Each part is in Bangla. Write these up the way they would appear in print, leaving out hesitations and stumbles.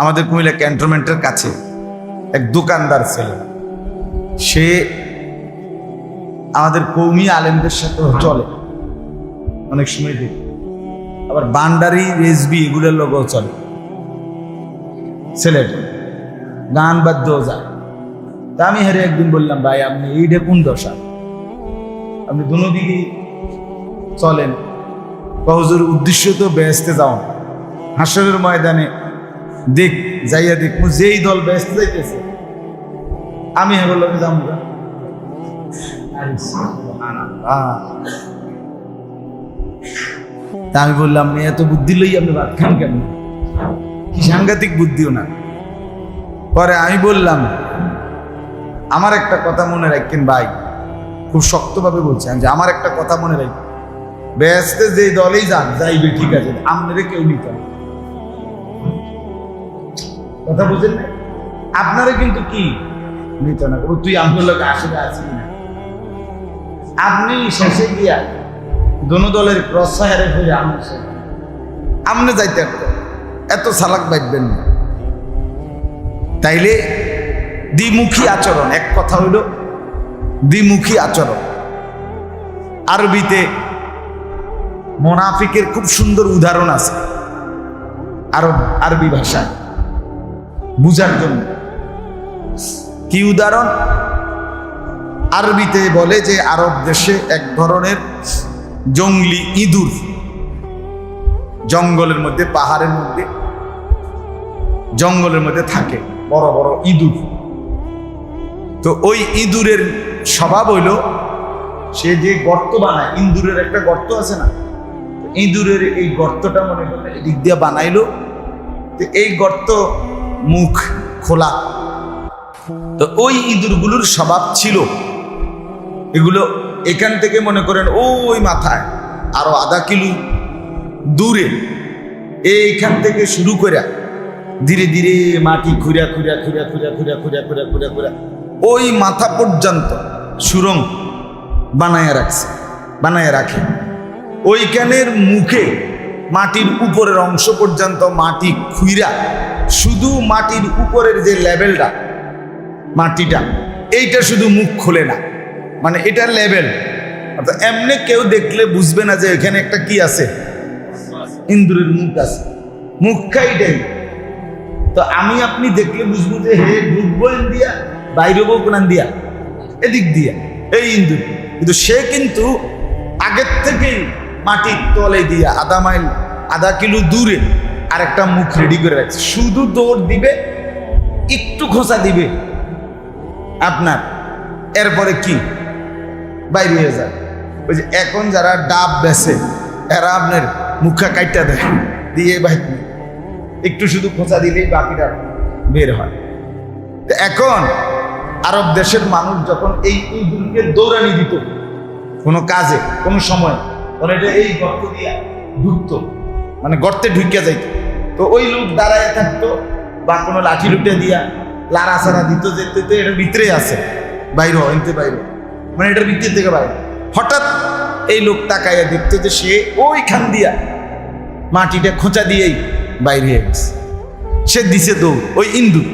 আমাদের কুমিল্লা ক্যান্টনমেন্টের কাছে এক দোকানদার ছেলে, সে আমাদের কৌমি আলেমদের সাথে চলে অনেক সময় দেখি, আবার বান্ডারি রেজবি এগুলোর লোকও চলে। ছেলেটা গান বাদ্যও যায়। তা আমি হেরে একদিন বললাম, ভাই আপনি এইটা কোন দশা, আপনি দুনো দিকে চলেন, হুজুর উদ্দেশ্য তো বেহেশতে যাও, হাসরের ময়দানে দেখ যাইয়া দেখ যেই দল বেহেশতে যাইতেছে আমি হে বললাম যাবো। তা আমি বললাম এত বুদ্ধি লই আপনি ভাত খান কেন, কি সাংঘাতিক বুদ্ধিও না। পরে আমি বললাম, আমার একটা কথা মনে রাখেন ভাই, খুব শক্তভাবে বলছি আমি যে আমার একটা কথা মনে রাখি, বেহেশতে যে দলেই যান যাইবে ঠিক আছে, আপনারে কেউ নিতে হবে। কথা বুঝেন না, আপনারা কিন্তু কি নিত না, তুই আমার লোক আসলে আসবি না, আপনি শেষে গিয়া দোনো দলের প্রসারে হয়ে আমনে যাইতে এত সালাক বাইবেন না। তাইলে দ্বিমুখী আচরণ, এক কথা হইল দ্বিমুখী আচরণ। আরবিতে মুনাফিকের খুব সুন্দর উদাহরণ আছে আরবি ভাষায় বুঝার জন্য। কি উদাহরণ? আরবিতে বলে যে আরব দেশে এক ধরনের জঙ্গলি ইঁদুর, জঙ্গলের মধ্যে, পাহাড়ের মধ্যে, জঙ্গলের মধ্যে থাকে বড় বড় ইঁদুর। তো ওই ইঁদুরের স্বভাব হইল, সে যে গর্ত বানায়, ইঁদুরের একটা গর্ত আছে না, ইঁদুরের এই গর্তটা মনে করলে এদিক দিয়ে বানাইলো, তো এই গর্ত মুখ খোলা। তো ওই ইঁদুরগুলোর স্বভাব ছিল, এগুলো এখান থেকে মনে করেন ওই মাথায় আরো আধা কিলো দূরে, এইখান থেকে শুরু করে ধীরে ধীরে মাটি খুঁড়া খুঁড়া খুঁড়া খুঁড়া খুঁড়া খুঁড়া খুঁড়া খুঁড়া খুঁড়া ওই মাথা পর্যন্ত সুরঙ্গ বানায় রাখে। ওইখানের মুখে মাটির উপরের অংশ পর্যন্ত মাটি খুঁড়া, শুধু মাটির উপরের যে লেভেলটা মাটিটা, এইটা শুধু মুখ খোলে না, মানে এটা লেভেল। অর্থাৎ এমনি কেউ দেখলে বুঝবে না যে এখানে একটা কি আছে, ইন্দুরের মুখ আছে, মুখ খাইটাই। তো আমি আপনি দেখলে বুঝবো যে হে ঢুকবো দিয়া, বাইরে হবো কোন দিয়া, এদিক দিয়া, এই ইন্দুর। কিন্তু সে কিন্তু আগের থেকেই মাটির তলে দিয়া আধা কিলো দূরে আর একটা মুখ রেডি করে রাখছে, শুধু দৌড় দিবে, একটু খোঁচা দিবে আপনার, এরপরে কি বাইরে হয়ে যায়। ওই যে এখন যারা ডাব বেছে, এরা আপনার মুখা কাইটা দেয় দিয়ে বাইর, একটু শুধু খোঁচা দিলেই বাকিটা বের হয়। এখন আরব দেশের মানুষ যখন এই ইঁদুরকে দৌড়ানি দিত কোনো কাজে, কোনো সময়, তখন এটা এই গর্ত দিয়া ঢুকতো, মানে গর্তে ঢুকিয়া যাইত। তো ওই লোক দাঁড়ায় থাকতো বা কোনো লাঠি লুটে দিয়া লাড়া ছাড়া দিত, যেতে তো এটার ভিতরে আছে, বাইরে এনতে বাইরে, মানে এটার ভিতর থেকে বাইরে। হঠাৎ এই লোক তাকাইয়া দেখতো যে সে ওইখান দিয়া মাটিটা খোঁচা দিয়েই বাইরে হয়ে গেছে, সে দিছে দৌড় ওই ইন্দুর।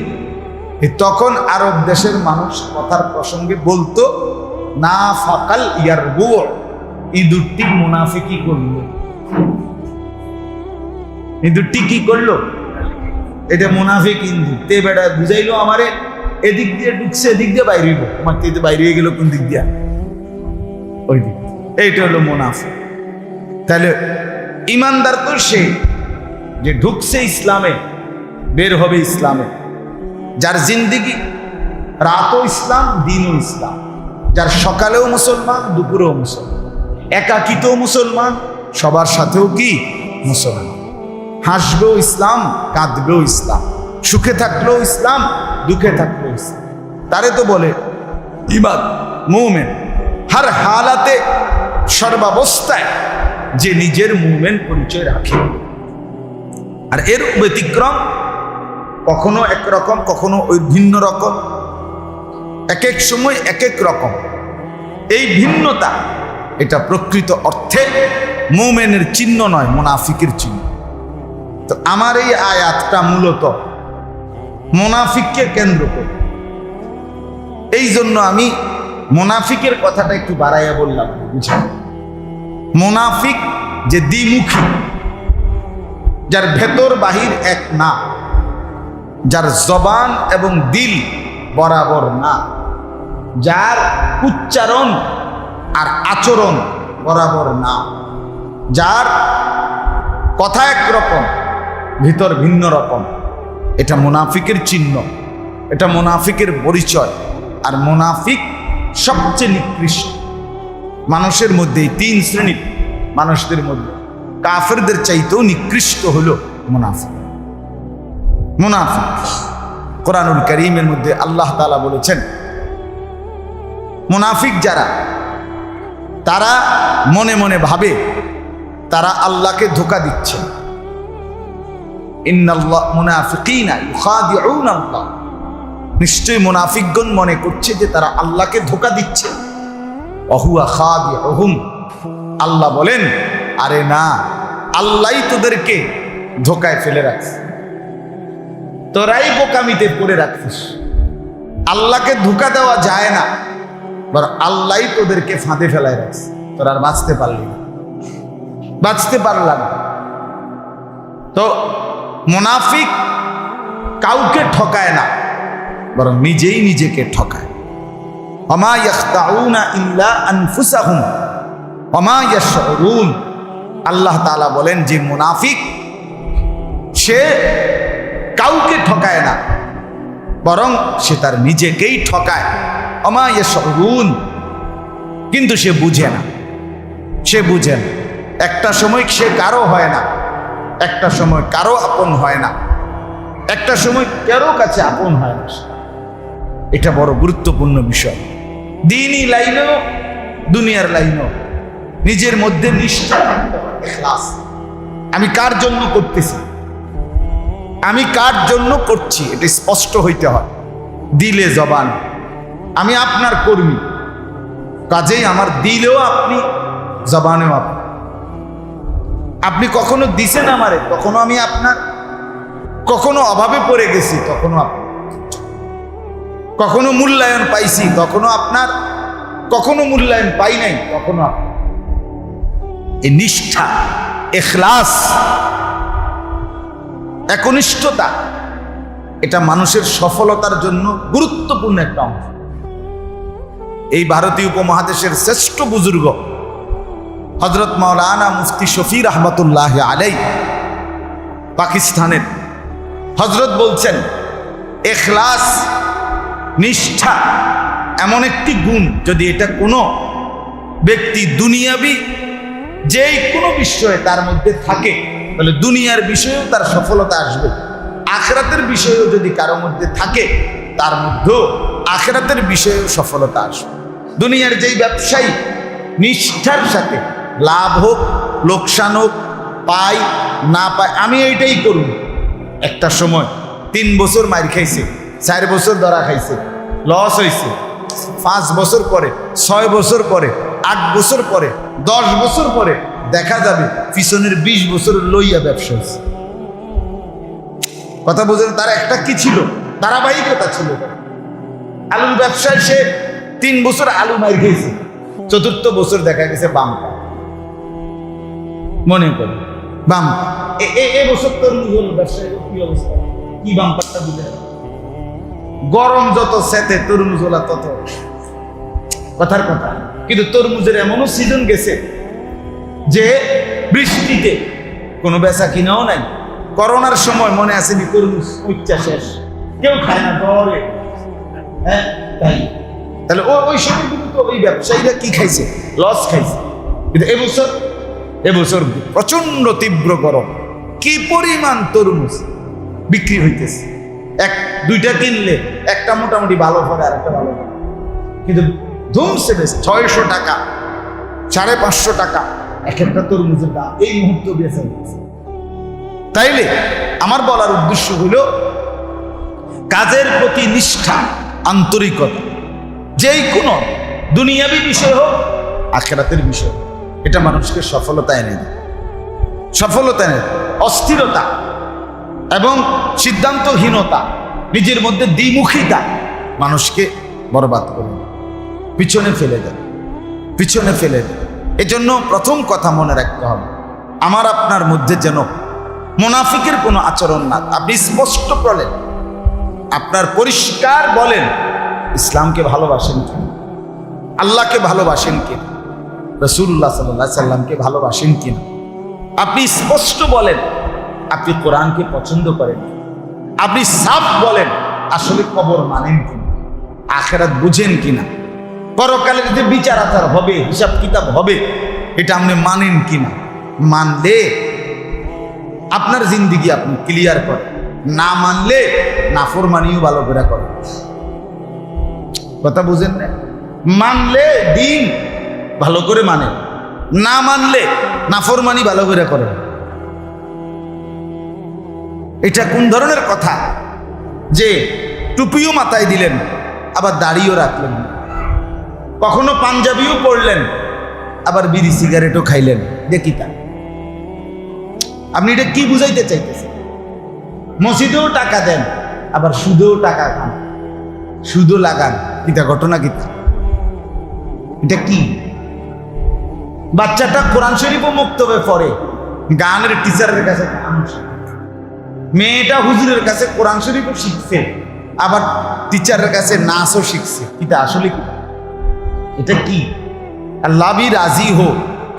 তখন আরব দেশের মানুষ কথার প্রসঙ্গে বলতো, না ফাকাল ইয়ার বুয়, ইঁদুরটি মুনাফিকি করলো। ইঁদুরটি কি করলো? এটা মুনাফিক ইঁদুর। তে বেটা বুঝাইলো আমারে, এদিক দিয়ে ঢুকছে, এদিক দিয়ে বাইরে হইব, তোমার তে বাইরে হয়ে গেল কোন দিক দিয়া, ওই দিক। এইটা হলো মুনাফিক। তাহলে ইমানদার তো সে যে ঢুকছে ইসলামে, বের হবে ইসলামে, যার জিন্দিগি রাতও ইসলাম, দিনও ইসলাম, যার সকালেও মুসলমান, দুপুরেও মুসলমান, একাকিতেও মুসলমান, সবার সাথেও কি মুসলমান, হাসবেও ইসলাম, কাঁদবেও ইসলাম, সুখে থাকলেও ইসলাম, দুঃখে থাকলেও ইসলাম। তারে তো বলে ইমান, মুমিন। হার হালাতে, সর্বাবস্থায় যে নিজের মুমিন পরিচয় রাখে। আর এর ব্যতিক্রম কখনো একরকম, কখনো ওই ভিন্ন রকম, এক এক সময় এক এক রকম। এই ভিন্নতা, এটা প্রকৃত অর্থে মুমিনের চিহ্ন নয়, মুনাফিকের চিহ্ন। তো আমার এই আয়াতটা মূলত মুনাফিককে কেন্দ্র করে। এই জন্য আমি মুনাফিকের কথাটা একটু বাড়াইয়া বললাম, বুঝলেন? মুনাফিক যে দ্বিমুখী, যার ভেতর বাহির এক না, যার জবান এবং দিল বরাবর না, যার উচ্চারণ আর আচরণ বরাবর না, যার কথা একরকম ভিতর ভিন্ন রকম, এটা মুনাফিকের চিহ্ন, এটা মুনাফিকের পরিচয়। আর মুনাফিক সবচেয়ে নিকৃষ্ট মানুষের মধ্যে, এই তিন শ্রেণীর মানুষদের মধ্যে কাফেরদের চাইতেও নিকৃষ্ট হলো মুনাফিক। মুনাফিক কোরআনুল কারীমের মধ্যে আল্লাহ তাআলা বলেছেন, মুনাফিক যারা, তারা মনে মনে ভাবে তারা আল্লাহকে ধোঁকা দিচ্ছে। ইন্নাল্লাহ মুনাফিকিনা ইউখাদিউনা আল্লাহ, নিশ্চয়ই মুনাফিকগণ মনে করছে যে তারা আল্লাহকে ধোঁকা দিচ্ছে। ওয়াহুয়া খাদিউহুম, আল্লাহ বলেন আরে না, আল্লাহই তোদেরকে ধোঁকায় ফেলে রাখছে, তোরাই বোকামিতে পড়ে রাখছিস। আল্লাহকে ধোঁকা দেওয়া যায় না, বরং আল্লাহই তোদেরকে ফাঁদে ফেলায় রাখছে, তোরা আর বাঁচতে পারলি না, বাঁচতে পারলাম না। তো মুনাফিক কাউকে ঠকায় না, বরং নিজেই নিজেকে ঠকায়। ওমা ইয়াখতাউনা ইল্লা আনফুসাহুম ওমা ইয়াশউরুন, আল্লাহ তাআলা বলেন যে মুনাফিক সে কাউকে ঠকায় না, বরং সে তার নিজেকেই ঠকায়। ওমা ইয়াশউরুন, কিন্তু সে বুঝে না, সে বুঝে না। একটা সময় সে কারো হয় না, একটা সময় কারো আপন হয় না, একটা সময় কারো কাছে আপন হয় না। এটা বড় গুরুত্বপূর্ণ বিষয়। দ্বীনি লাইনও দুনিয়ার লাইনও নিজের মধ্যে নিষ্ঠা থাকতে হবে, ইখলাস। আমি কার জন্য করতেছি, আমি কার জন্য করছি, এটা স্পষ্ট হইতে হয় দিলে জবান। আমি আপনার কর্মী, কাজেই আমার দিলেও আপনি, জবানেও আপনি। আপনি কখনো দিছেন আমারে, কখনো আমি আপনার। কখনো অভাবে পড়ে গেছি, তখনও আপনি। কখনো মূল্যায়ন পাইছি, তখনও আপনার। কখনো মূল্যায়ন পাই নাই, তখনও আপনি। এই নিষ্ঠা, ইখলাস, একনিষ্ঠতা, এটা মানুষের সফলতার জন্য গুরুত্বপূর্ণ একটা অংশ। এই ভারতীয় উপমহাদেশের শ্রেষ্ঠ বুজুর্গ হযরত মাওলানা মুফতি শফি রহমতুল্লাহ আলাই, পাকিস্তানের হযরত বলছেন, ইখলাস, নিষ্ঠা এমন একটি গুণ, যদি এটা কোনো ব্যক্তি দুনিয়াবি যেই কোনো বিষয়ে তার মধ্যে থাকে, তাহলে দুনিয়ার বিষয়েও তার সফলতা আসবে। আখিরাতের বিষয়েও যদি কারো মধ্যে থাকে, তার মধ্যেও আখিরাতের বিষয়েও সফলতা আসবে। দুনিয়ার যেই ব্যবসায়ী নিষ্ঠার সাথে লাভ হোক লোকসান হোক, পাই না পাই, আমি এইটাই করব, একটা সময় 3 বছর মার খাইছে, 4 বছর ধরা খাইছে, লস হয়েছে, 5 বছর পরে, 6 বছর পরে, 8 বছর পরে, 10 বছর পরে দেখা যাবে পিছনের 20 বছর লইয়া ব্যবসা হয়েছে। কথা বুঝলেন? তার একটা কি ছিল, ধারাবাহিকতা ছিল। আলুর ব্যবসায় সে 3 বছর আলু মার খেয়েছে, 4র্থ বছর দেখা গেছে বাম। মনে করে বাম, এ বছর তরমুজ হল, ব্যবসায় কি অবস্থা, কি বাম্পারটা দিলে। গরম যত সেতে তরমুজ হলা তত, কথার কথা। কিন্তু তরমুজের এমনও সিজন গেছে যে বৃষ্টিতে কোনো বেচা কিনাও নাই। করোনার সময় মনে আসেনি, তরমুজ উচ্চা শেষ, কেউ খায় না ডরে। হ্যাঁ তাই, তাহলে ওই সময় কিন্তু ওই ব্যবসায়ীরা কি খাইছে, লস খাইছে। কিন্তু এবছর প্রচন্ড তীব্র গরম, কি পরিমাণ তরমুজ বিক্রি হইতেছে। 1-2টা কিনলে একটা মোটামুটি ভালো পড়ে, আর একটা ভালো পড়ে, কিন্তু ধুমসে বেশ 600 টাকা, 550 টাকা এক একটা তরমুজের দাম এই মুহূর্তে বেঁচে হচ্ছে। তাইলে আমার বলার উদ্দেশ্য হলো কাজের প্রতি নিষ্ঠা, আন্তরিকতা, যেই কোনো দুনিয়াবি বিষয় হোক আখিরাতের বিষয়, এটা মানুষকে সফলতা এনে দেয়। সফলতা এনে দেয়। অস্থিরতা এবং সিদ্ধান্তহীনতা নিজের মধ্যে দ্বিমুখিতা মানুষকে বরবাদ করে দেয়, পিছনে ফেলে দেয়, পিছনে ফেলে দেয়। এজন্য প্রথম কথা মনে রাখতে হবে, আমার আপনার মধ্যে যেন মুনাফিকের কোনো আচরণ না। আপনি স্পষ্ট বলেন, আপনার পরিষ্কার বলেন, ইসলামকে ভালোবাসেন কিনা, আল্লাহকে ভালোবাসেন কিনা, রাসূলুল্লাহ সাল্লাল্লাহু আলাইহি সাল্লামকে ভালোবাসেন কিনা। আপনি স্পষ্ট বলেন, আপনি কোরআনকে পছন্দ করেন কিনা। আপনি সাফ বলেন, আসলে কবর মানেন কিনা, আখিরাত বুঝেন কিনা, পরকালের যে বিচার আচার হবে, হিসাব কিতাব হবে, এটা আপনি মানেন কিনা। মানলে আপনার জিন্দেগি আপনি ক্লিয়ার করেন, না মানলে নাফরমানিও ভালো করে করেন। কথা বুঝেন না? মানলে দিন ভালো করে মানে, না মানলে নাফরমানি ভালো করে করেন। এটা কোন ধরনের কথা যে টুপিও মাথায় দিলেন আবার দাড়িও রাখলেন, কখনো পাঞ্জাবিও পরলেন আবার বিড়ি সিগারেটও খাইলেন, দেখি তা আপনি এটা কি বুঝাইতে চাইতেছেন? মসজিদেও টাকা দেন আবার সুদেও টাকা খান, সুদও লাগান, এটা ঘটনা কিতা? এটা কি? বাচ্চাটা কোরআন শরীফও মুক্তবে পড়ে, গানের টিচারের কাছে গান শিখে, মেয়েটা হুজুরের কাছে কোরআন শরীফও শিখছে, আবার টিচারের কাছে নাচও শিখছে, এটা আসলে কি? এটা কি? আল্লাহ ভি রাজি হো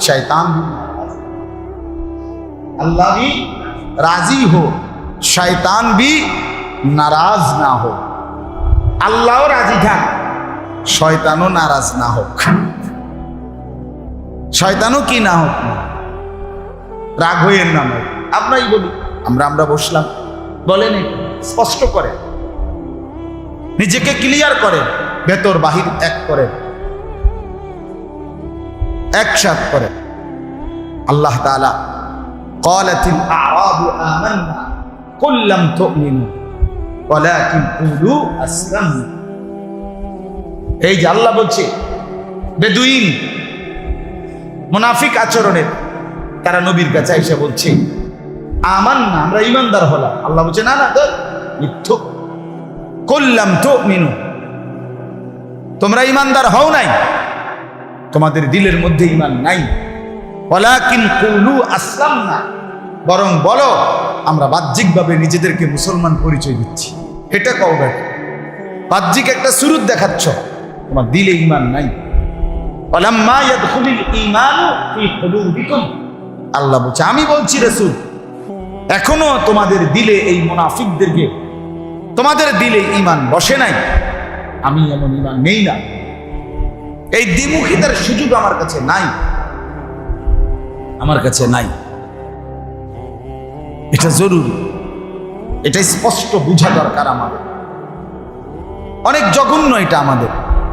শয়তান ভি নারাজ, আল্লাহ ভি রাজি হো শয়তান ভি নারাজ না হো। আল্লাহও রাজি থাক, শয়তানও নারাজ না হোক, শয়তানও কি না হোক, রাগ হইয়ের নাম হোক। আমরাই বলি, আমরা বসলাম, বলেন, স্পষ্ট করে নিজেকে ক্লিয়ার করে, ভেতর বাহির এক করে, একসাথ করে। আল্লাহ তাআলা ক্বালাতিল আ'রাবু আমান্না কুল লাম তু'মিনু ওয়ালাকিন কুলু আসলামনা। এই যে আল্লাহ বলছে, বেদুইন মুনাফিক আচরণের তারা নবীর কাছে এসে বলছে, আমান্না, আমরা ঈমানদার হলাম। আল্লাহ বলছে, না না, মিথ্যুক, কুল লাম তু'মিনু, তোমরা ঈমানদার হও নাই, তোমাদের দিলের মধ্যে ঈমান নাই। ওয়ালাকিন কুলু আসলামনা, বরং বলো আমরা বাহ্যিকভাবে নিজেদেরকে মুসলমান পরিচয় দিচ্ছি। এটা কও না, বাহ্যিক একটা সুরুত দেখাচ্ছ, তোমার দিলে ঈমান নাই। ওয়ালাম্মা ইয়াদখুলুল ঈমানু ফি কুলুবিকুম, আল্লাহ বলছে, আমি বলছি রাসূল, এখনো তোমাদের দিলে এই মুনাফিকদেরকে, তোমাদের দিলে ঈমান বসে নাই, আমি এমন ঈমান নেই না। এই দ্বিমুখিতার সুযোগ আমার কাছে নাই, আমার কাছে নাই। এটা জরুরি, এটা স্পষ্ট বোঝা দরকার আমাদের। অনেক জঘন্য এটা আমাদের,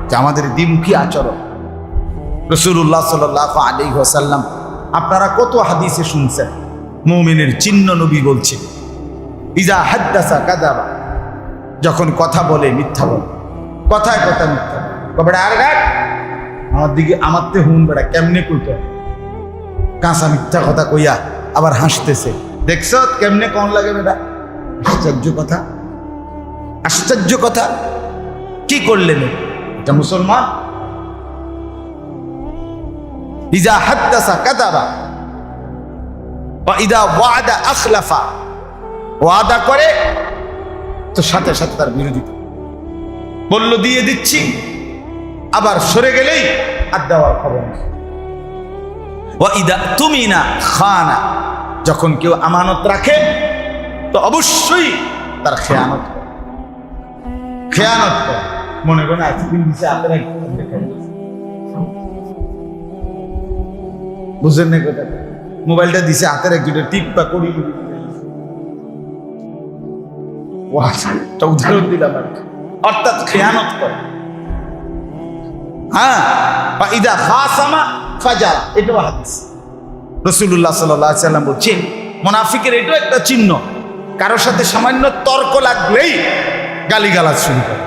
যে আমাদের দ্বিমুখী আচরণ। রাসূলুল্লাহ সাল্লাল্লাহু আলাইহি ওয়াসাল্লাম, আপনারা কত হাদিসে শুনছেন, মুমিনের চিহ্ন নবী বলছে, ইজা হাদ্দাসা কাযাবা, যখন কথা বলে মিথ্যা বলে, কথায় কথা মিথ্যা বলে। আর গাট আমার দিকে, আমার তে হুন বেড়া, কেমনে কইতো কাঁচা মিথ্যা কথা কইয়া আবার হাসতেছে, দেখছ কেমনে কোন লাগে বেটা? আশ্চর্য কথা, আশ্চর্য কথা। কি করলেন এটা? মুসলমান। ইজা হাদ্দাসা কাযাবা ওয়া ইদা ওয়াদা আখলাফা, ওয়াদা করে তো সাথে সাথে তার বিরোধিতা, বলল দিয়ে দিচ্ছি, আবার সরে গেলেই আর দেওয়ার খবর নেই। ওয়া ইদা তুমিনা খানা, যখন কেউ আমানত রাখে তো অবশ্যই তার খেয়ানত করে, খেয়ানত করে। মনে করেন আইসক্রিম দিচ্ছে, আপনারা বুঝলেন না কথা? মোবাইলটা দিছে হাতের একজনের, টিপটা করি উদাহরণ দিলাম আর কি, অর্থাৎ খেয়ানত করে। হ্যাঁ, বা ইদা খাসামা ফাজারা, এটাও হাদিস। রাসূলুল্লাহ সাল্লাল্লাহু আলাইহি ওয়াসাল্লাম বলছেন, মুনাফিকের এটাও একটা চিহ্ন, কারোর সাথে সামান্য তর্ক লাগলেই গালিগালাজ শুরু করে,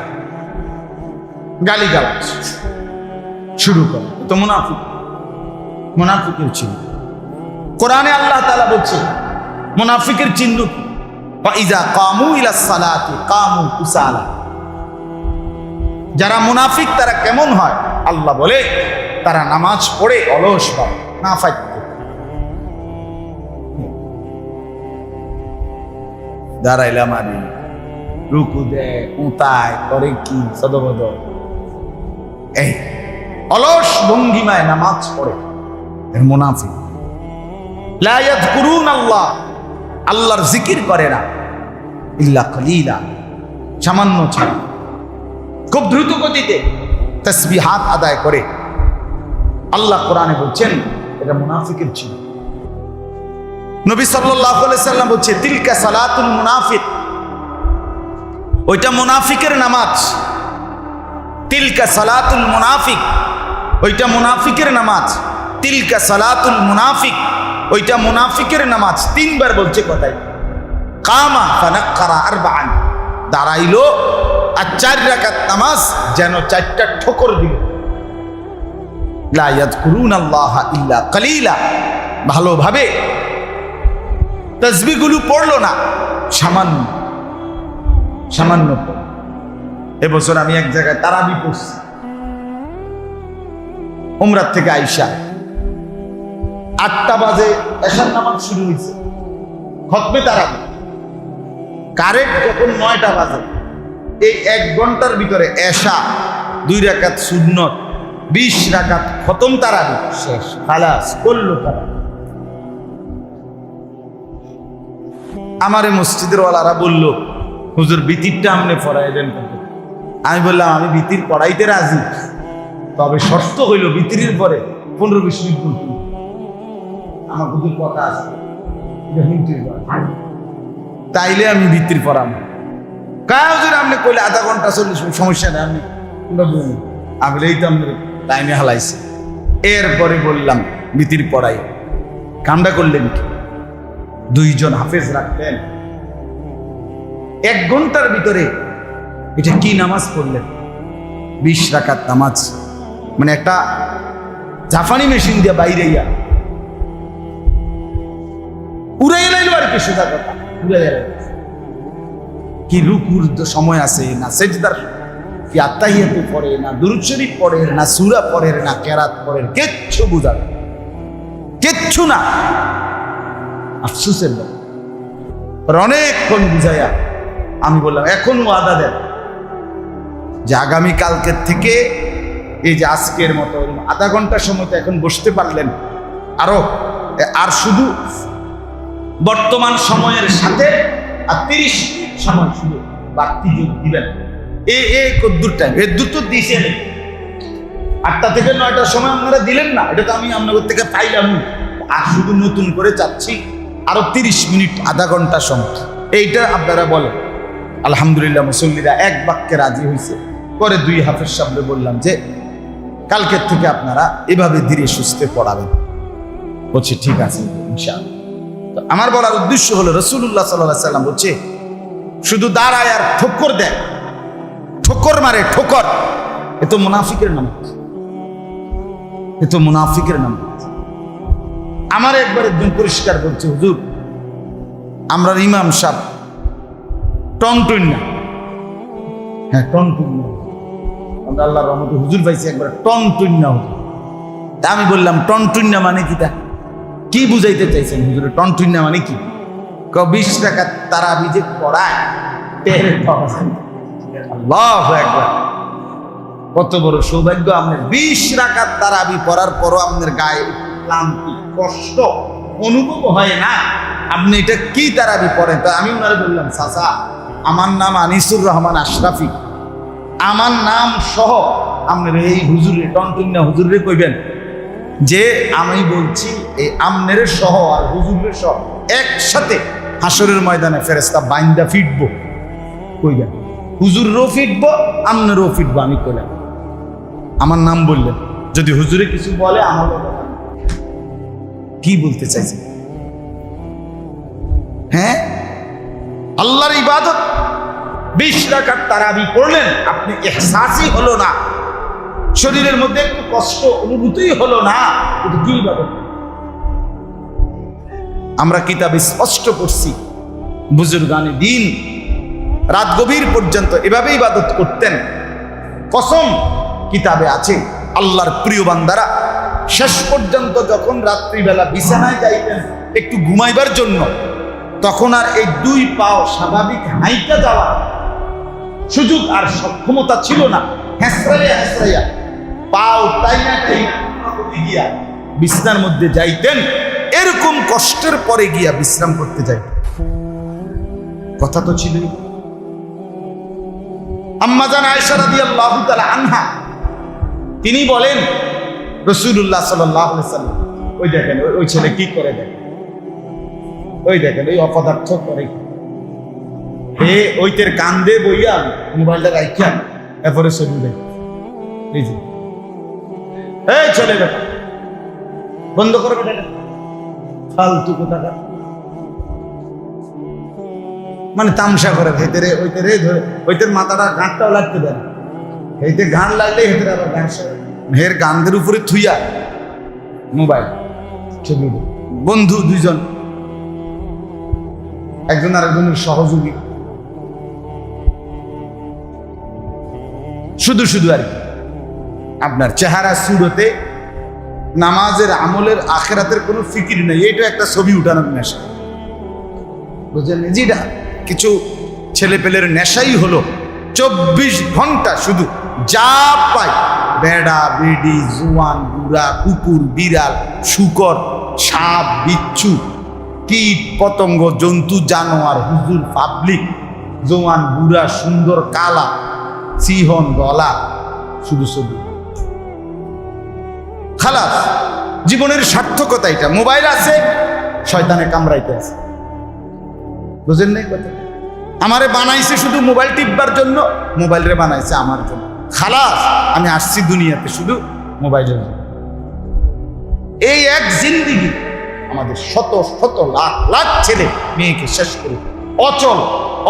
গালিগালাজ শুরু করে, তো মুনাফিক, মুনাফিকের চিহ্ন। কোরআনে আল্লাহ তাআলা বলছে মুনাফিকের চিহ্ন কি? ফাইজা কামু ইলাস সালাতি কামু কুসালা। যারা মুনাফিক তারা কেমন হয়? আল্লাহ বলে তারা নামাজ পড়ে অলস হয়, না ফাইতে দাঁড়াইলাম আমি, রুকু দেয়, উতায় করে কি সদবদ, এই অলস ভঙ্গিমায় নামাজ পড়ে মুনাফিক। লা ইয়াযকুরুন আল্লাহ, আল্লাহর জিকির করে না, ইল্লা কালিলা, সামান্য ছাড়া। খুব দ্রুত গতিতে তাসবিহাত আদায় করে। আল্লাহ কোরআনে বলছেন এটা মুনাফিকের ছিল। নবী সাল্লাল্লাহু আলাইহি সাল্লাম বলছে তিলকা সালাতুল মুনাফিক, ওইটা মুনাফিকের নামাজ। তিলকা সালাতুল মুনাফিক, ওইটা মুনাফিকের নামাজ। তিলকা সালাতুল মুনাফিক, ওইটা মুনাফিকের নামাজ। তিনবার বলছে কথাই। কামা ফানাক্কারা আরবাআন, দাঁড়াইলো আর 4 রাকাত নামাজ যেন 4টা ঠোকর দিল। লা ইয়াযকুরুনাল্লাহা ইল্লা কালিলা, ভালোভাবে তাসবিহগুলো পড়লো না, সামান্য সামান্য। এবছর আমি এক জায়গায় তারাবি পড়ছি, উমরার থেকে আইসা 8টা বাজে এশার নামাজ শুরু হয়েছে, খতমে তারাবি কারেক্ট যখন 9টা বাজে, এই 1 ঘন্টার ভিতরে এশা 2 রাকাত সুন্নত, 20 রাকাত খতম তারাবি শেষ, খালাস করলো তারাবি। আমারে মসজিদের ওয়ালারা বলল হুজুর বিতিরটা আপনি পড়াই দেন। আমি বললাম আমি বিতির পড়াইতে রাজি, তবে শর্ত হইল বিতিরের পরে 15-20 মিনিট বলতে আমার হুজুর কথা আছে, তাইলে আমি বিতির পড়াবো। কাজ হুজুর আপনি কইলে আধা ঘন্টা 40 মিনিট, সমস্যা নেই, আপনি আমি এই তো আপনার টাইমে হালাইছি। এরপরে বললাম বিতির পড়াই, কামটা করলেন কি? 2 জন হাফেজ রাখতেন, 1 ঘন্টার ভিতরে এটা কি নামাজ পড়লেন? 20 রাকাত নামাজ, মানে একটা জাফানি মেশিন দিয়ে বাইরে উড়াই লাইল আর কি, সোজা কথা উড়াই। কি রুকুর সময় আছে না, সেজদার কি আত্তাহিয়াতু পড়ে না, দুরূদ শরীফ পড়ে না, সূরা পড়ে না, কেরাত পড়ে, কিচ্ছু বুঝা না, কিচ্ছু না। আফসোসের ব্যাপার। অনেকক্ষণ বুঝাইয়া আমি বললাম এখন ওয়াদা দেন যে আগামী কালকের থেকে এই যে আজকের মতো আধা ঘন্টা সময় তো এখন বসতে পারলেন, আর শুধু বর্তমান সময়ের সাথে আর 30 মিনিট সময় শুধু বাড়তি যোগ দিবেন। এই কদ্দুর টাইম, এর দুটো দিয়েছে 8টা থেকে 9টার সময় আপনারা দিলেন না, এটা তো আমি আপনাদের থেকে পাইলাম। আর শুধু নতুন করে চাচ্ছি আরো 30 মিনিট, আধা ঘন্টা সময়। এইটা আপনারা বলেন। আলহামদুলিল্লাহ মুসল্লিরা এক বাক্যে রাজি হয়েছে। পরে 2 হাফেজ সাহেবকে বললাম যে কালকের থেকে আপনারা এভাবে ধীরে সুস্থে পড়াবেন। বলছে ঠিক আছে ইনশাআল্লাহ। তো আমার বলার উদ্দেশ্য হলো রাসূলুল্লাহ সাল্লাল্লাহু আলাইহি সাল্লাম বলছে শুধু দাঁড়ায় আর ঠোকর দেয়, ঠোকর মারে, ঠোকর, এ তো মুনাফিকের নামাজ, এ তো মুনাফিকের নামাজ। আমার একবার একজন পরিষ্কার বলছে হুজুর আমরা ইমাম সাহেব টনটুন্না, হ্যাঁ টনটুন্না, আমরা আল্লাহর রহমতে হুজুর পাইছি একবার টনটুন্না হুজুর। তা আমি বললাম টনটুন্না মানে কি, তা কি বুঝাইতে চাইছেন হুজুর? টনটুন্না মানে কি? 20 টাকা তারাবি যে পড়ায়, আল্লাহু আকবার, কত বড় সৌভাগ্য আপনার। 20 রাকাত তারাবি পড়ার পরও আপনার গায়ে ক্লান্তি, কষ্ট অনুভব হয় না, আপনি এটা কি তারাবি পড়েন? তা আমি ওনারে বললাম চাচা আমার নাম আনিসুর রহমান আশরাফি, আমার নাম সহ আপনার এই হুজুরে টনটুন্না হুজুরে কইবেন যে আমি বলছি এই আমনের সহ আর হুজুরের সহ একসাথে হাসরের ময়দানে ফেরেশতা বাইন্দা ফিটবো, কইবেন হুজুরও ফিটবো আমনেরও ফিটবো। আমি কইলাম আমার নাম বললেন, যদি হুজুরে কিছু বলে আমার কি বলতে চাইছে? হ্যাঁ আল্লাহর ইবাদত 20 রাকাত তারাবি পড়লেন, আপনি ইহসাসই হলো না, শরীরের মধ্যে একটু কষ্ট অনুভূতই হলো না, এটা কি ইবাদত? আমরা কিতাবে স্পষ্ট করছি বুজুর্গানে দিন রাত গভীর পর্যন্ত এভাবে ইবাদত করতেন। কসম কিতাবে আছে, আল্লাহর প্রিয় বান্দারা শেষ পর্যন্ত যখন রাত্রিবেলা বিছানায় যাইতেন একটু ঘুমাইবার জন্য, তখন আর এই দুই পাও স্বাভাবিক হাইটা যাওয়া সুযোগ আর সক্ষমতা ছিল না। হেসরাইয়া হেসরাইয়া পাও টাইনা টাইনা গিয়া বিছনার মধ্যে যাইতেন। এরকম কষ্টের পরে গিয়া বিশ্রাম করতে যাইতেন। কথা তো ছিল। আম্মা জান আয়েশা রাদিয়াল্লাহু তাআলা আনহা তিনি বলেন, রাসূলুল্লাহ সাল্লাল্লাহু আলাইহি ওয়াসাল্লাম, ওই দেখেন ওই ছেলে কি করে, দেখেন ওই দেখেন ওই অপদার্থ করে, ওইতের কান্দে বইয়া মোবাইলটা রাখিয়া এরপরে ছবি দেখ, এই যে এই চলে বেটা বন্ধ করে বেটা, ফালতু কোথাকা, মানে তামসা করে ভেতরে ওইতেরে ধরে ওইতের মাথাটা গাঁটটাও লাগতে দেয়, এইতে গান লাগলে হেতের আবার গান হের গানদের উপরে থুইয়া মোবাইল ছবি। বন্ধু দুইজন, একজন আর একজনের সহযোগী, শুধু শুধু আর কি আপনার চেহারা সুরতে নামাজের আমলের আখেরাতের কোনো ফিকির নেই। এইটা একটা ছবি উঠানোর নেশা, বুঝলেন? যেটা কিছু ছেলে পেলের নেশাই হলো 24 ঘন্টা শুধু যা পায়, বেড়া বেডি জোয়ান বুড়া কুকুর বিড়াল শুকর সাপ বিচ্ছু কীট পতঙ্গ জন্তু জানোয়ার হুজুর পাবলিক জোয়ান বুড়া সুন্দর কালা সিহন গলা, শুধু ছবি। খালাস, জীবনের সার্থকতা এটা। মোবাইল আছে, শয়তানে কামড়াইতে আছে, বুঝেন নাই কথা? আমারে বানাইছে শুধু মোবাইল টিপবার জন্য, মোবাইল রে বানাইছে আমার জন্য। খালাস, আমি আসছি দুনিয়াতে শুধু মোবাইলের জন্য। এই এক জিন্দিগি আমাদের শত শত লাখ লাখ ছেলে মেয়েকে শেষ করে অচল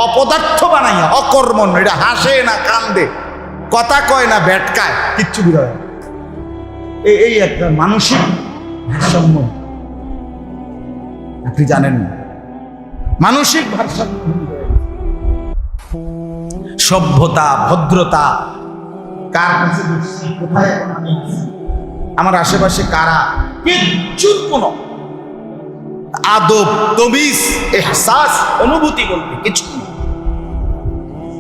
অপদার্থ বানাইয়া, অকর্মণ, এটা হাসে না কান্দে, কথা কয় না ব্যাটকায়, কিচ্ছু বিরয়। এই একটা মানসিক ভারসাম্য আপনি জানেন না, মানসিক ভারসাম্য। সভ্যতা ভদ্রতা কার কাছে দেখছি, কোথায় এখন আমি আমার আশেপাশে কারা, কিচ্ছুর কোনো আদব তমিজ এহসাস অনুভূতি বলতে কিছু নেই।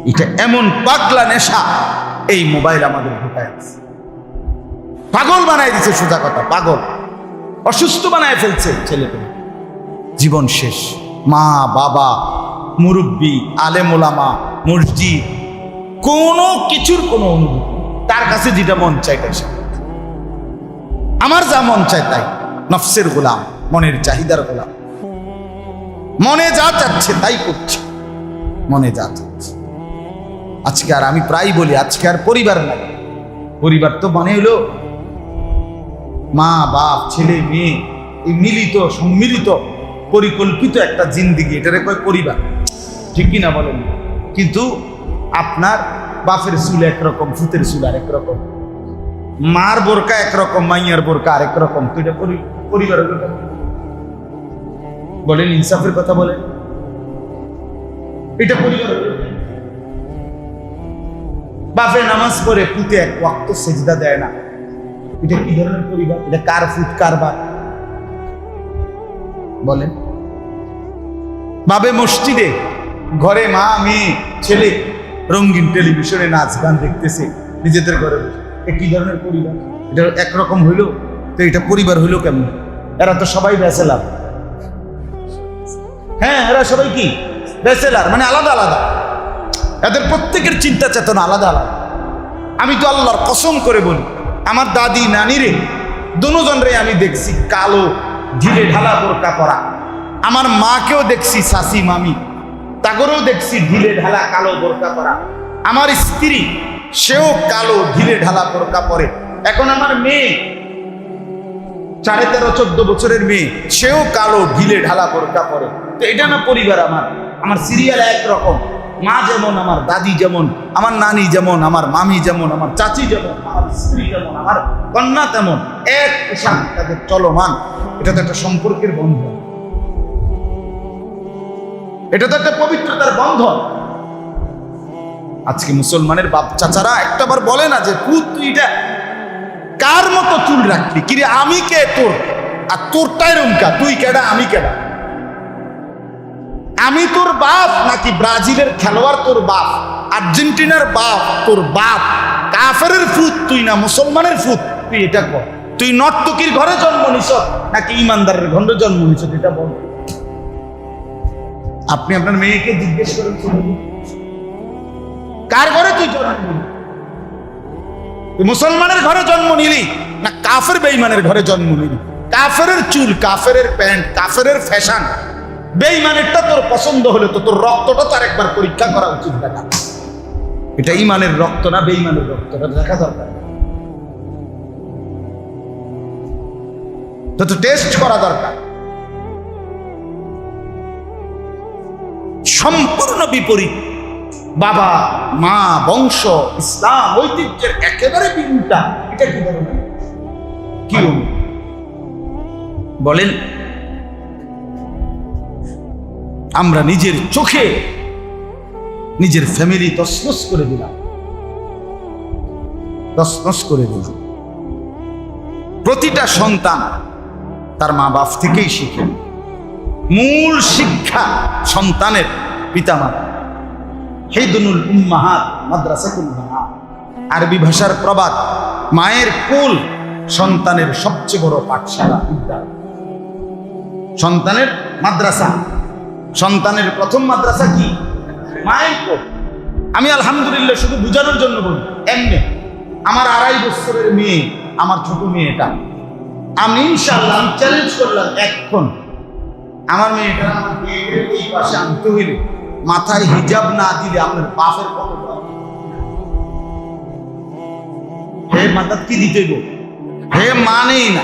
এটা এমন পাগলা নেশা এই মোবাইল আমাদের ঢুকায় আছে, পাগল বানায় দিচ্ছে। সোজা কথা, পাগল, অসুস্থ বানায় ফেলছে ছেলেপেলে। জীবন শেষ। মা বাবা মুরব্বী আলেম ওলামা মসজিদ কোনো কিছুর কোনো অনুভূতি, তার কাছে যেটা মন চায় তাই, আমার যা মন চায় তাই, নফসের গোলাম, মনের চাহিদার গোলাম, মনে যা চাচ্ছে তাই করছে, মনে যা চাচ্ছে। আজকে আর আমি প্রায় বলি, আজকে আর পরিবার নাই। পরিবার তো মানে হলো মা বাপ ছেলে মেয়ে, এই মিলিত সম্মিলিত পরিকল্পিত একটা জিন্দিগি, এটারে কয় পরিবার, ঠিক কিনা বলেন? কিন্তু আপনার বাপের চুল একরকম, ফুতের চুল আর একরকম, মার বোরকা একরকম, মাইয়ার বোরকা আরেক রকম, তো এটা পরিবারের কথা বলেন? ইনসাফের কথা বলেন? এটা পরিবারের। বাপে নামাজ পড়ে পুতে এক ওয়াক্ত সেজদা দেয় না, এটা কি ধরনের পরিবার? এটা কার ফুট কার বাপ বলেন? বাবে মসজিদে ঘরে মা মেয়ে ছেলে রঙিন টেলিভিশনে নাচ গান দেখতেছে নিজেদের ঘরে, কি ধরনের পরিবার? এটা একরকম হইলো তো এটা পরিবার হইলো কেমন? এরা তো সবাই ব্যাচেলার। হ্যাঁ, এরা সবাই কি ব্যাচেলার, মানে আলাদা আলাদা, এদের প্রত্যেকের চিন্তা চেতনা আলাদা আলাদা। আমি তো আল্লাহর কসম করে বলি, আমার দাদি নানিরে দুজনরে আমি দেখছি কালো ঢিলে ঢালা বোরকা পরা, আমার মাকেও দেখছি শাশি মামি তাগরেও দেখছি ঢিলে ঢালা কালো বোরকা পরা, আমার স্ত্রী সেও কালো ঢিলে ঢালা বোরকা পরে। এখন আমার মেয়ে 13-14 বছরের মেয়ে, সেও কালো ঢিলে ঢালা বোরকা পরে। তো এটা না পরিবার? আমার সিরিয়াল একরকম, মা যেমন, আমার দাদি যেমন, আমার নানি যেমন, আমার মামি যেমন, আমার চাচি যেমন, আমার স্ত্রী যেমন, আমার কন্যা তেমন, এক পোশাক তাদের চলমান। এটা তো একটা সম্পর্কের বন্ধন। এটা তো একটা পবিত্রতার বন্ধন। আজকে মুসলমানের বাপ চাচারা একটাবার বলে না যে পুত তুই এটা কার মতো চুল রাখলি, কিরে আমি কে তোর, আর তোরটাই রুমকা, তুই কেডা আমি কেডা, আমি তোর বাপ নাকি ব্রাজিলের খেলোয়াড় তোর বাপ, আর্জেন্টিনার বাপ তোর বাপ, কাফেরের ফুত তুই না মুসলমানের ফুত তুই, এটা কর। তুই নর্তকীর ঘরে জন্ম নিছ নাকি ইমানদারের ঘরে জন্ম নিছ, এটা বল। আপনি আপনার মেয়েকে জিজ্ঞেস করেন কার ঘরে তুই জন্ম নিলি, তুই মুসলমানের ঘরে জন্ম নিলি না কাফের বেঈমানের ঘরে জন্ম নিলি? কাফেরের চুল, কাফেরের প্যান্ট, কাফেরের ফ্যাশন, বেঈমানেরটা তোর পছন্দ হলে তো তোর রক্তটা তার একবার পরীক্ষা করা উচিত। দেখা এটা ইমানের রক্ত না বেঈমানের রক্তটা দেখা দরকার, তো টেস্ট করা দরকার। সম্পূর্ণ বিপরীত, বাবা মা বংশ ইসলাম ঐতিহ্যের একেবারে বিরুদ্ধা। এটা কি ধরনের কি বলেন? আমরা নিজের চোখে নিজের ফ্যামিলি তছনছ করে দিলাম, তছনছ করে দিলাম। প্রতিটা সন্তান তার মা বাপ থেকেই শিখে। মূল শিক্ষা সন্তানের পিতামাতা। হেদনুল উম্মাহাত মাদ্রাসাতুল বানাত, আরবি ভাষার প্রবাদ, মায়ের কোল সন্তানের সবচেয়ে বড় পাঠশালা, বিদ্যালয়। সন্তানের মাদ্রাসা, সন্তানের প্রথম মাদ্রাসা কি? মায়ের কোল। আমি আলহামদুলিল্লাহ শুধু বুঝানোর জন্য বলি, এমনি আমার 2.5 বছরের মেয়ে, আমার ছোট মেয়েটা, আমি ইনশাআল্লাহ আমি চ্যালেঞ্জ করলাম, এখন আমার মেয়েটা আমার এই পাশে আনতে হইলে মাথায় হিজাব না দিলে আপনার বাপের কত হে মাথা কি দিতে গো, হে মানেই না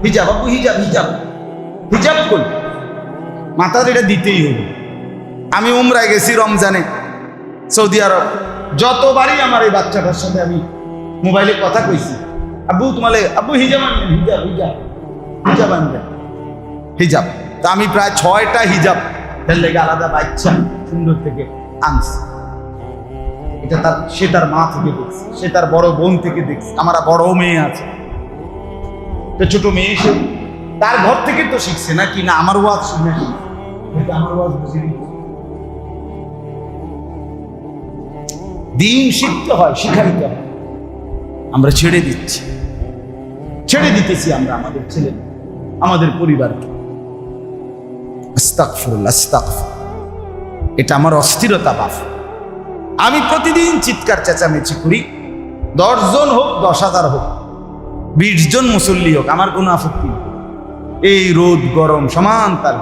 হিজাব, আপু হিজাব হিজাব হিজাব করি, মাথা এটা দিতেই হবে। আমি উমরায় গেছি রমজানে সৌদি আরব, যতবারই আমার এই বাচ্চাটার সাথে আমি মোবাইলে কথা কইছি, আব্বু তোমালে আব্বু হিজাব আনবেন, হিজাব হিজাব হিজাব আনবেন, হিজাব। তা আমি প্রায় 6টা হিজাব এর লেগে আলাদা বাচ্চা সুন্দর থেকে আনছি। এটা তার, সে তার মা থেকে দেখছে, সে তার বড় বোন থেকে দেখছে, আমার বড় মেয়ে আছে, তো ছোট মেয়ে এসে তার ঘর থেকে তো শিখছে নাকি না আমার ওয়াজ শুনে, আমার ওয়াজ বুঝে দিন শিখতে হয়, শিখাইতে হয়। আমরা ছেড়ে দিচ্ছি, ছেড়ে দিতেছি আমরা আমাদের ছেলে, আমাদের পরিবারকে। আস্তাগফিরুল্লাহ, আস্তাগফিরুল্লাহ। এটা আমার অস্থিরতা বাপ। আমি প্রতিদিন চিৎকার চেঁচামেচি করি, 10 জন হোক 10,000 হোক 20 জন মুসল্লি হোক, আমার কোনো আপত্তি নেই। এই রোদ গরম সমান তাল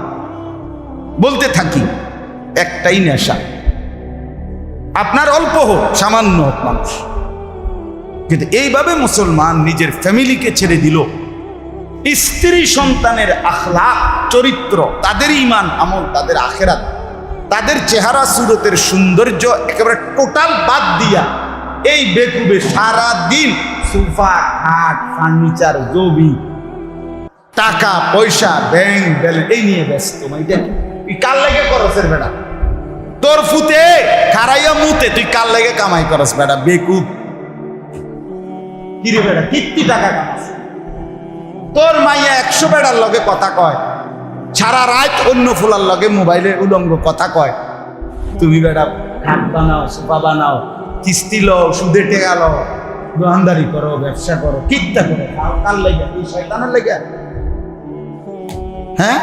বলতে থাকি, একটাই নেশা, আপনার অল্প হোক সামান্য হোক মানুষ। কিন্তু এইভাবে মুসলমান নিজের ফ্যামিলিকে ছেড়ে দিল। স্ত্রী সন্তানের আখলাক চরিত্র, তাদের ঈমান আমল, তাদের আখিরাত, তাদের চেহারা সুরতের সৌন্দর্য একেবারে টোটাল বাদ দিয়া এই বেকুবে সারা দিন সোফা খাট ফার্নিচার জমি টাকা পয়সা ব্যাংক ব্যালেন্স এই নিয়ে ব্যস্ত। তুই কার লেগে করস বেটা, তোর ফুতে খারাইয়া মুতে তুই কার লেগে কামাই করস বেটা, বেকুব কিরে বেটা, কিত্তি টাকা কামাস। তোর মাইয়া 100 বেড়ার লগে কথা কয়, সারা রাত অন্য ফুলার লগে মোবাইলে উলঙ্গ কথা কয়। তুমি বেটা খাট বানাও, সোফা বানাও, কিস্তি লও, সুদে টেকা লও, দোকানদারি করো, ব্যবসা করো, কিত্তা করো, কার লাগে? এই শয়তানের লাগে। হ্যাঁ,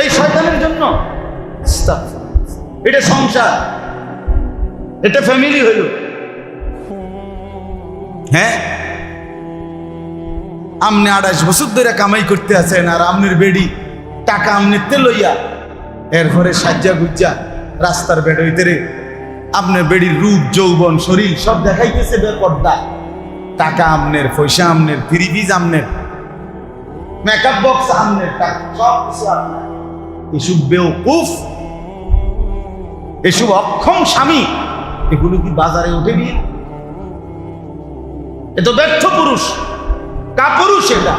এই শয়তানের জন্য। এটা সংসার, এটা ফ্যামিলি হইল। হ্যাঁ, আমনে 28 বছর ধরে কামাই করতে আছেন, আর আমনের বেড়ি টাকা আমনেতে লইয়া এরপরে সাজ্জা গুজ্জা রাস্তার বেড় হইতে রে আপনার বেড়ির রূপ যৌবন শরীর সব দেখাইতেছে বেপর্দা। টাকা আমনের, পয়সা আমনের, ফ্রিজ আমনের, মেকআপ বক্স আমনের, সব কিছু আপনার। এসব বেওকুফ, এসব অক্ষম স্বামী, এগুলো কি বাজারে ওঠেনি? এ তো ব্যর্থ পুরুষ, কাপুরুষ, এটা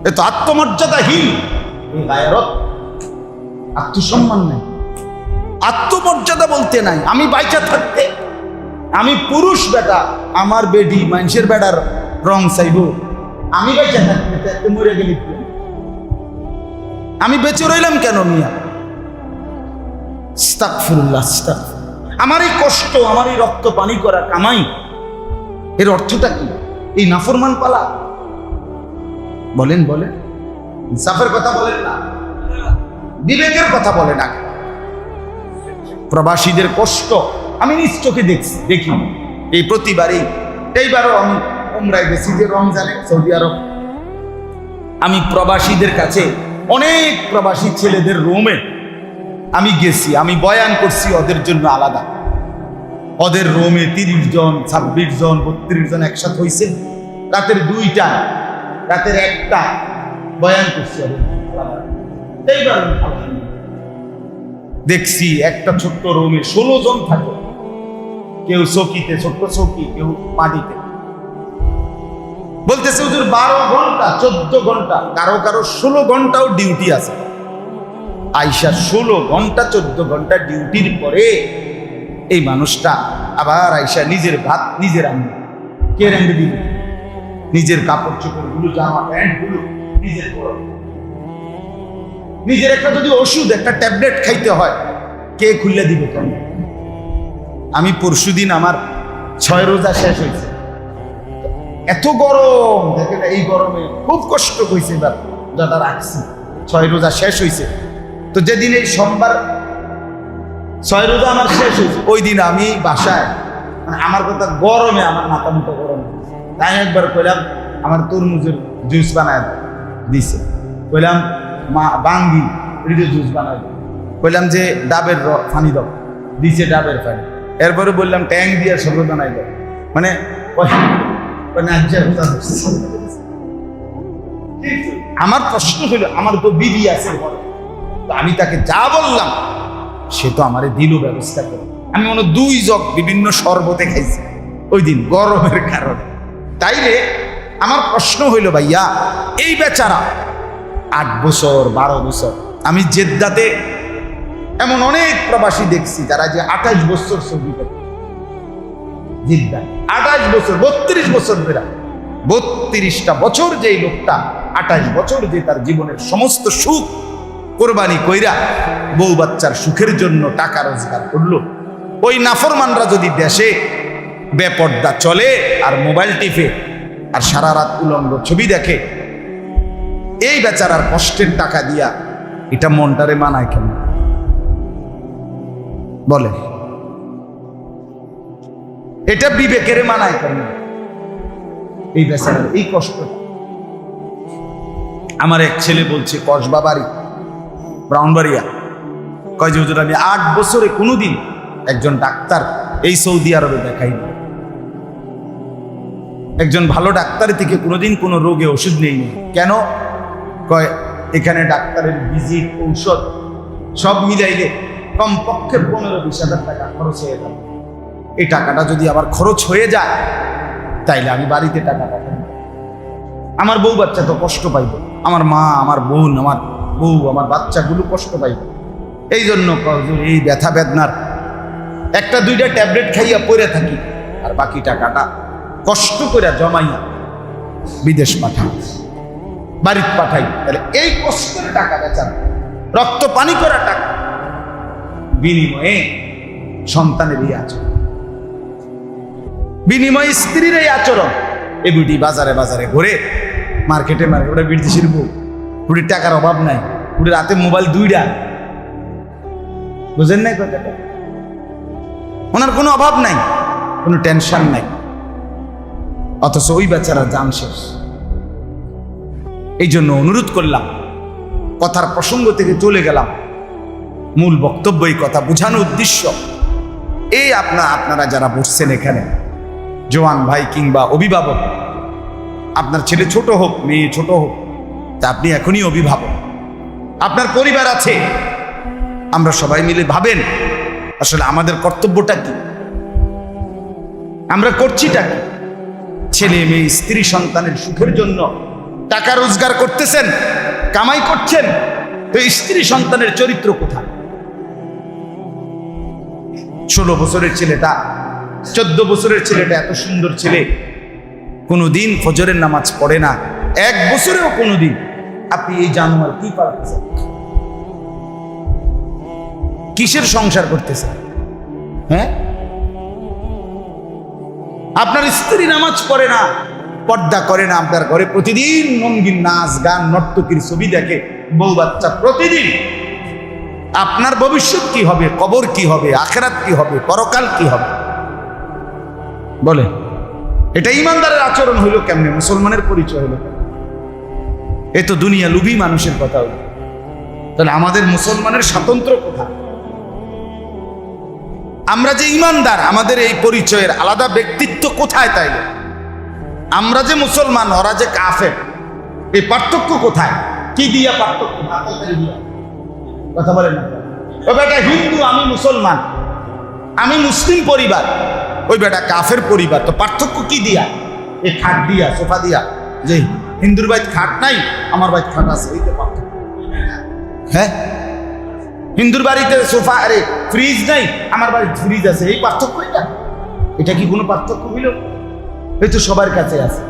এ তো আত্মমর্যাদাহীন। এই গায়রত আত্মসম্মান নাই, আত্মমর্যাদা বলতে নাই। আমি বাইচা থাকতে আমি পুরুষ বেটা, আমার বেডি মানুষের বেটার রং চাইব, আমি বাইচা থাকতে মরে গেলি আমি বেঁচে রইলাম কেন মিয়া? আস্তাগফিরুল্লাহ, আস্তাগফিরুল্লাহ। আমার এই কষ্ট, আমার এই রক্ত পানি করা কামাই, এর অর্থটা কি? এই নাফরমান পালা? বলেন বলেন, ইনসাফের কথা বলেন না, বিবেকের কথা বলে না। প্রবাসীদের কষ্ট আমি নিজ চোখে দেখি। এই প্রতিবারই, এইবারও আমি উমরায় গেছি যে রমজানে সৌদি আরব। আমি প্রবাসীদের কাছে, অনেক প্রবাসী ছেলেদের রুমে আমি গেছি, আমি বয়ান করছি ওদের জন্য আলাদা। ওদের রুমে 30 জন, 26 জন, 32 জন একসাথে হয়েছে। রাতের 2টা, রাতের 1টা বয়ান করছি এইবার দেখছি একটা ছোট্ট রুমে 16 জন থাকে, কেউ চৌকিতে, ছোট্ট চৌকি, কেউ মাটিতে। বলতেছে হুজুর 12 ঘন্টা 14 ঘন্টা, কারো কারো 16 ঘন্টাও ডিউটি আছে। আইসা 16 ঘন্টা 14 ঘন্টা ডিউটির পরে এই মানুষটা আবার আইসা নিজের ভাত নিজের রান্না, কে রান্না দিবে? নিজের কাপড় চোপড় গুলো, জামা প্যান্ট গুলো নিজের পরো। নিজের একটা যদি ওষুধ, একটা ট্যাবলেট খাইতে হয়, কে খুলে দিবে? কেন? আমি পরশুদিন আমার 6 রোজা শেষ হয়েছে, এত গরম দেখেন, এই গরমে খুব কষ্ট হয়েছে। এবার যাটা রাখছি, 6 রোজা শেষ হয়েছে। তো যেদিন এই সোমবার 6 রোজা আমার শেষ হয়েছে, ওই দিন আমি বাসায়, মানে আমার কথা গরমে আমার মাথা মুখা গরম, তাই একবার কইলাম আমার তরমুজের জুস বানায় দিছে, কইলাম মা বাঙ্গি জুস বানায়, কইলাম যে ডাবের পানি দাও, দিছে ডাবের পানি। এরপরে বললাম ট্যাং দিয়ে সরবত বানাই দাও, মানে আমার প্রশ্ন হলো, আমার তো বিধি আছে, আমি তাকে যা বললাম সে তো আমারে দিল ব্যবস্থা করে। আমি মনে 2 জগ বিভিন্ন শরবতে খাইছি ওই দিন গরমের কারণে। তাইলে আমার প্রশ্ন হইল, ভাইয়া এই বেচারা 8 বছর 12 বছর, আমি জেদ্দাতে এমন অনেক প্রবাসী দেখছি যারা যে 28 বছর সৌদি থাকে, জিদ্দা 28 বছর, 32 বছর ধরে, 32টা বছর যেই লোকটা, 28 বছর যে তার জীবনের সমস্ত সুখ কোরবানি কইরা বউ বাচ্চার সুখের জন্য টাকা রোজগার করলো। ওই নাফরমানরা যদি দেশে বেপর্দা চলে আর মোবাইল টিপে আর সারা রাত উলঙ্গ ছবি দেখে, এই বেচারার কষ্টের টাকা দিয়া এটা মনটারে মানায় কেন? বলে এটা বিবেকের মানায় কেন? এই বেচারার এই কষ্ট। আমার এক ছেলে বলছে, কসবা বাড়ি, ব্রাউনবাড়িয়া, কয় যে হুজুর আমি 8 বছরে কোনোদিন একজন ডাক্তার এই সৌদি আরবে দেখাইনি, একজন ভালো ডাক্তারের থেকে কোনোদিন কোনো রোগে ওষুধ নেইনি। কেন? কয় এখানে ডাক্তারের ভিজিট, ঔষধ সব মিলাইলে কমপক্ষে 15-20 হাজার টাকা খরচ হয়ে যাবে। এই টাকাটা যদি আবার খরচ হয়ে যায় তাইলে আমি বাড়িতে টাকা পাঠাবো, আমার বউ বাচ্চা তো কষ্ট পাইব, আমার মা, আমার বোন, আমার বউ, আমার বাচ্চাগুলো কষ্ট পাইব। এই জন্য এই ব্যথা বেদনার 1-2টা ট্যাবলেট খাইয়া পড়ে থাকি, আর বাকি টাকাটা কষ্ট করে জমাইয়া বিদেশ পাঠাই, বাড়িতে পাঠাই। তাহলে এই কষ্টের টাকা বেচারা, রক্ত পানি করা টাকা, বিনিময়ে সন্তানের এই আচরণ, বিনিময়ে স্ত্রীর এই আচরণ। এ বুড়ি বাজারে বাজারে ঘুরে, মার্কেটে মার্কেটে বিদেশির বউ, বুড়ির টাকার অভাব নাই, বুড়ির হাতে মোবাইল 2টা, বুঝেন নাই কথাটা? ওনার কোনো অভাব নাই, কোনো টেনশন নাই, অথচ ওই বেচারা জান শেষ। এই জন্য অনুরোধ করলাম, কথার প্রসঙ্গ থেকে চলে গেলাম, মূল বক্তব্য এই কথা বোঝানোর উদ্দেশ্য এই, আপনারা যারা বসছেন এখানে, জওয়ান ভাই কিংবা অভিভাবক, আপনার ছেলে ছোট হোক, মেয়ে ছোট হোক, তা আপনি এখনই অভিভাবক, আপনার পরিবার আছে, আমরা সবাই মিলে ভাবেন আসলে আমাদের কর্তব্যটা কি, আমরা করছিটা কি? ছেলে মেয়ে স্ত্রী সন্তানের সুখের জন্য টাকা রোজগার করতেছেন, কামাই করছেন, তো স্ত্রী সন্তানের চরিত্র কোথায়? 16 বছরের ছেলেটা, 14 বছরের ছেলেটা, এত সুন্দর ছেলে, কোনোদিন ফজরের নামাজ পড়ে না, 1 বছরেও কোনোদিন। আপনি এই জানোয়ার কি পারতেছেন? কিসের সংসার করতেছেন? হ্যাঁ, আপনার স্ত্রী নামাজ পড়ে না, পর্দা করে না, আপনার ঘরে প্রতিদিন রঙিন নাচ গান নর্তকীর ছবি দেখে, বউ বাচ্চা প্রতিদিন। আপনার ভবিষ্যৎ কি হবে? কবর কি হবে? আখিরাত কি হবে? পরকাল কি হবে? বলে, এটা ইমানদারের আচরণ হইল কেমনে? মুসলমানের পরিচয় হইল? এ তো দুনিয়া লুবি মানুষের কথা হইল। তাহলে আমাদের মুসলমানের স্বাতন্ত্র্য কোথায়? আমরা যে ইমানদার, আমাদের এই পরিচয়ের আলাদা ব্যক্তিত্ব কোথায়? তাইলে আমরা যে মুসলমান, ওরা যে কাফের, এই পার্থক্য কোথায়? কি দিয়া পার্থক্য? কথা বলেন না। ওই বেটা হিন্দু, আমি মুসলমান, আমি মুসলিম পরিবার, ওই বেটা কাফের পরিবার, তো পার্থক্য কি দিয়া? এই খাট দিয়া, সোফা দিয়া। যে হিন্দুর বাইত খাট নাই, আমার বাইত খাট আছে, এই তো পার্থক্য। হ্যাঁ, হিন্দুর বাড়িতে সোফা, আরে ফ্রিজ নাই, আমার বাড়িতে ফ্রিজ আছে, এই পার্থক্য। এটা কি কোনো পার্থক্য হইল? এই তো সবার কাছে আছে।